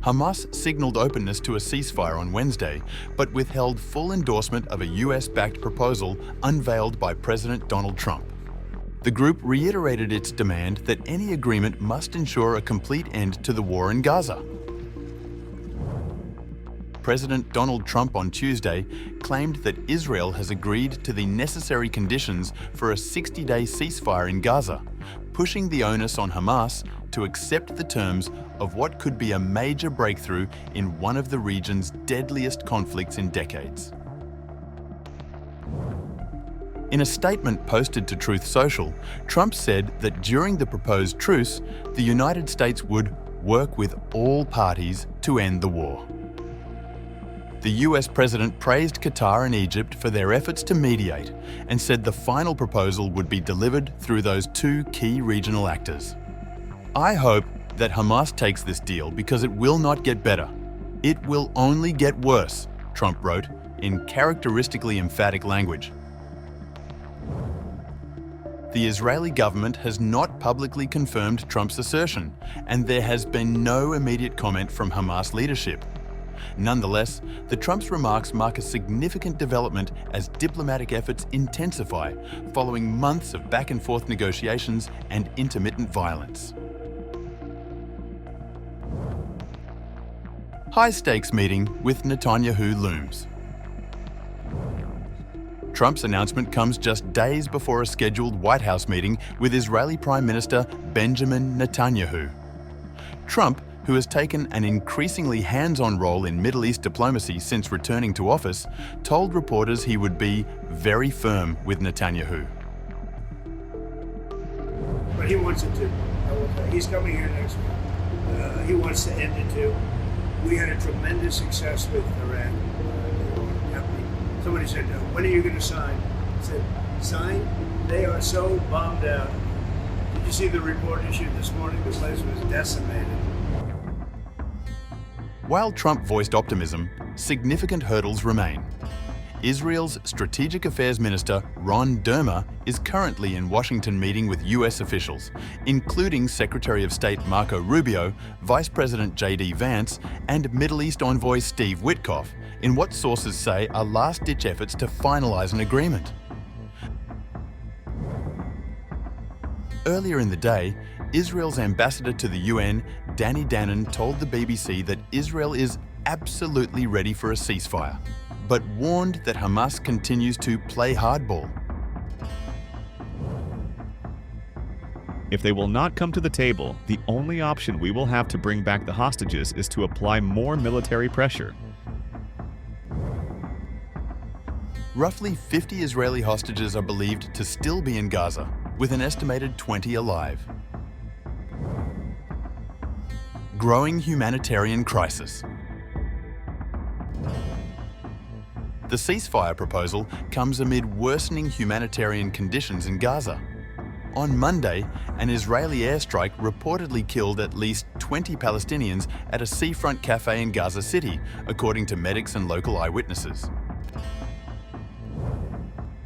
Hamas signaled openness to a ceasefire on Wednesday, but withheld full endorsement of a US-backed proposal unveiled by President Donald Trump. The group reiterated its demand that any agreement must ensure a complete end to the war in Gaza. President Donald Trump on Tuesday claimed that Israel has agreed to the necessary conditions for a 60-day ceasefire in Gaza, pushing the onus on Hamas to accept the terms of what could be a major breakthrough in one of the region's deadliest conflicts in decades. In a statement posted to Truth Social, Trump said that during the proposed truce, the United States would work with all parties to end the war. The US president praised Qatar and Egypt for their efforts to mediate and said the final proposal would be delivered through those two key regional actors. "I hope that Hamas takes this deal because it will not get better. It will only get worse," Trump wrote in characteristically emphatic language. The Israeli government has not publicly confirmed Trump's assertion, and there has been no immediate comment from Hamas leadership. Nonetheless, the Trump's remarks mark a significant development as diplomatic efforts intensify following months of back-and-forth negotiations and intermittent violence. High-stakes meeting with Netanyahu looms. Trump's announcement comes just days before a scheduled White House meeting with Israeli Prime Minister Benjamin Netanyahu. Trump, who has taken an increasingly hands-on role in Middle East diplomacy since returning to office, told reporters he would be very firm with Netanyahu. But he wants it to. He's coming here next week. He wants to end it too. We had a tremendous success with Iran. Somebody said, "When are you going to sign?" I said, "Sign? They are so bombed out." Did you see the report issued this morning? The place was decimated. While Trump voiced optimism, significant hurdles remain. Israel's Strategic Affairs Minister Ron Dermer is currently in Washington meeting with US officials, including Secretary of State Marco Rubio, Vice President J.D. Vance, and Middle East envoy Steve Witkoff, in what sources say are last-ditch efforts to finalize an agreement. Earlier in the day, Israel's ambassador to the UN, Danny Danon, told the BBC that Israel is absolutely ready for a ceasefire, but warned that Hamas continues to play hardball. If they will not come to the table, the only option we will have to bring back the hostages is to apply more military pressure. Roughly 50 Israeli hostages are believed to still be in Gaza, with an estimated 20 alive. Growing humanitarian crisis. The ceasefire proposal comes amid worsening humanitarian conditions in Gaza. On Monday, an Israeli airstrike reportedly killed at least 20 Palestinians at a seafront cafe in Gaza City, according to medics and local eyewitnesses.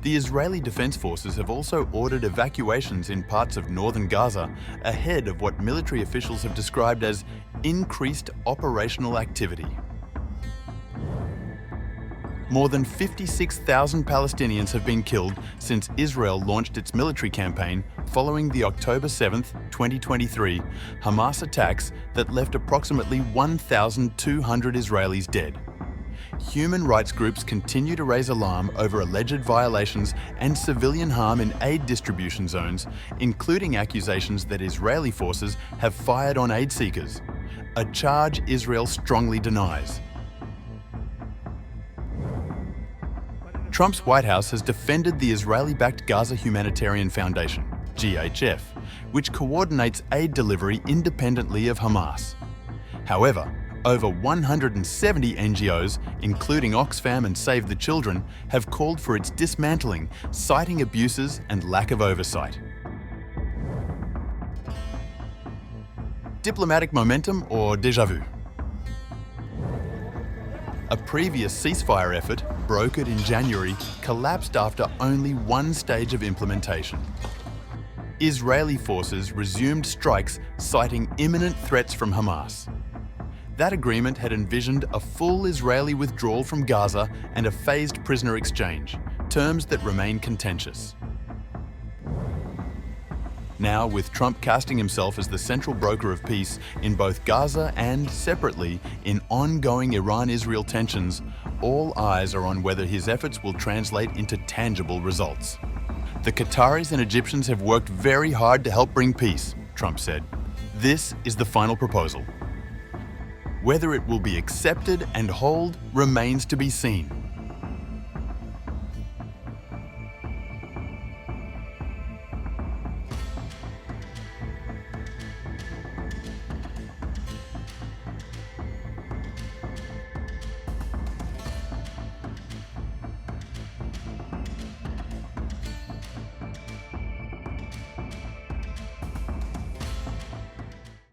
The Israeli Defense Forces have also ordered evacuations in parts of northern Gaza ahead of what military officials have described as increased operational activity. More than 56,000 Palestinians have been killed since Israel launched its military campaign following the October 7, 2023, Hamas attacks that left approximately 1,200 Israelis dead. Human rights groups continue to raise alarm over alleged violations and civilian harm in aid distribution zones, including accusations that Israeli forces have fired on aid seekers, a charge Israel strongly denies. Trump's White House has defended the Israeli-backed Gaza Humanitarian Foundation, GHF, which coordinates aid delivery independently of Hamas. However, over 170 NGOs, including Oxfam and Save the Children, have called for its dismantling, citing abuses and lack of oversight. Diplomatic momentum or déjà vu? A previous ceasefire effort, brokered in January, collapsed after only one stage of implementation. Israeli forces resumed strikes, citing imminent threats from Hamas. That agreement had envisioned a full Israeli withdrawal from Gaza and a phased prisoner exchange, terms that remain contentious. Now, with Trump casting himself as the central broker of peace in both Gaza and, separately, in ongoing Iran-Israel tensions, all eyes are on whether his efforts will translate into tangible results. The Qataris and Egyptians have worked very hard to help bring peace, Trump said. This is the final proposal. Whether it will be accepted and hold remains to be seen.